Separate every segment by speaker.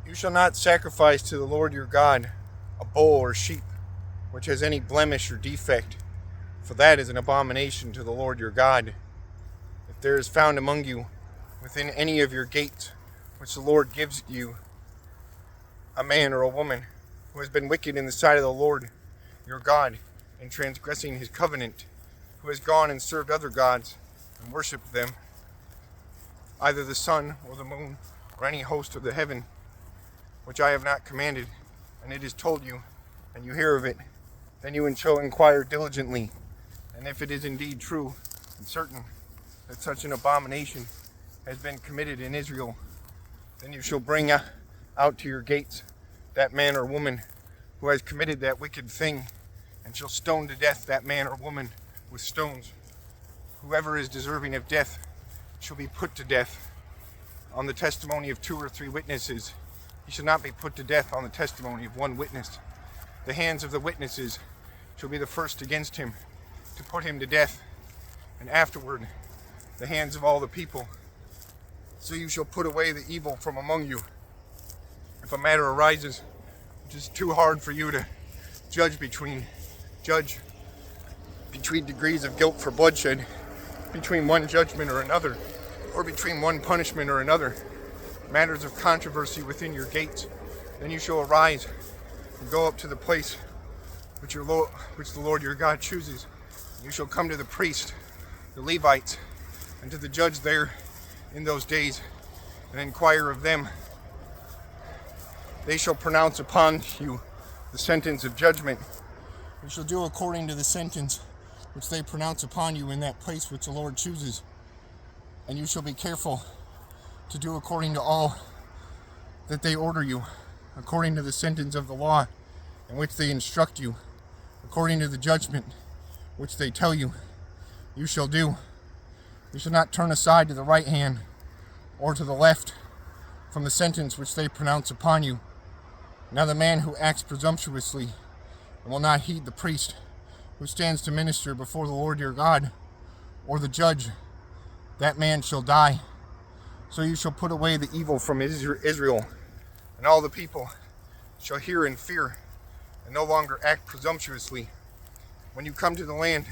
Speaker 1: You shall not sacrifice to the Lord your God a bull or sheep which has any blemish or defect, for that is an abomination to the Lord your God. If there is found among you within any of your gates which the Lord gives you a man or a woman who has been wicked in the sight of the Lord your God in transgressing his covenant, who has gone and served other gods and worshipped them, either the sun or the moon or any host of the heaven, which I have not commanded, and it is told you, and you hear of it, then you shall inquire diligently, and if it is indeed true and certain that such an abomination has been committed in Israel, then you shall bring out to your gates that man or woman who has committed that wicked thing, and shall stone to death that man or woman with stones. Whoever is deserving of death shall be put to death on the testimony of 2 or 3 witnesses. He shall not be put to death on the testimony of 1 witness. The hands of the witnesses shall be the first against him to put him to death, and afterward the hands of all the people. So you shall put away the evil from among you. If a matter arises which is too hard for you to judge between degrees of guilt for bloodshed, between one judgment or another, or between one punishment or another, matters of controversy within your gates, then you shall arise and go up to the place which the Lord your God chooses. You shall come to the priest, the Levites, and to the judge there in those days, and inquire of them. They shall pronounce upon you the sentence of judgment. You shall do according to the sentence which they pronounce upon you in that place which the Lord chooses. And you shall be careful to do according to all that they order you, according to the sentence of the law in which they instruct you, according to the judgment which they tell you. You shall do. You shall not turn aside to the right hand or to the left from the sentence which they pronounce upon you. Now the man who acts presumptuously and will not heed the priest who stands to minister before the Lord your God, or the judge, that man shall die. So you shall put away the evil from Israel, and all the people shall hear and fear, and no longer act presumptuously. When you come to the land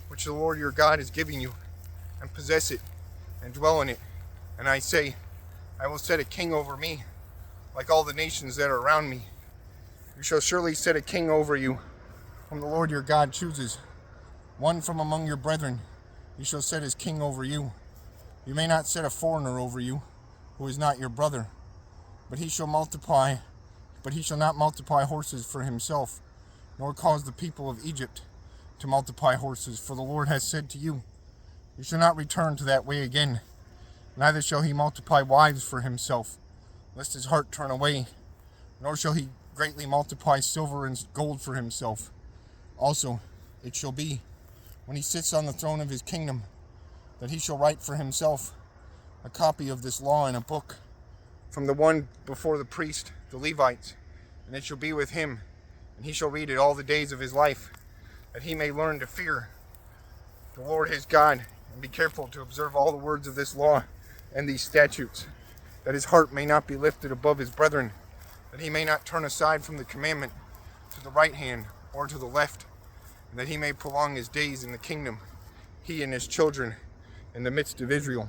Speaker 1: which the Lord your God is giving you, and possess it, and dwell in it, and I say, I will set a king over me, like all the nations that are around me. You shall surely set a king over you, whom the Lord your God chooses. One from among your brethren you shall set as king over you. You may not set a foreigner over you, who is not your brother, but he shall not multiply horses for himself, nor cause the people of Egypt to multiply horses, for the Lord has said to you, you shall not return to that way again, neither shall he multiply wives for himself, lest his heart turn away, nor shall he greatly multiply silver and gold for himself. Also, it shall be, when he sits on the throne of his kingdom, that he shall write for himself a copy of this law in a book, from the one before the priest, the Levites, and it shall be with him, and he shall read it all the days of his life, that he may learn to fear the Lord his God, and be careful to observe all the words of this law and these statutes, that his heart may not be lifted above his brethren, that he may not turn aside from the commandment to the right hand or to the left, and that he may prolong his days in the kingdom, he and his children, in the midst of Israel.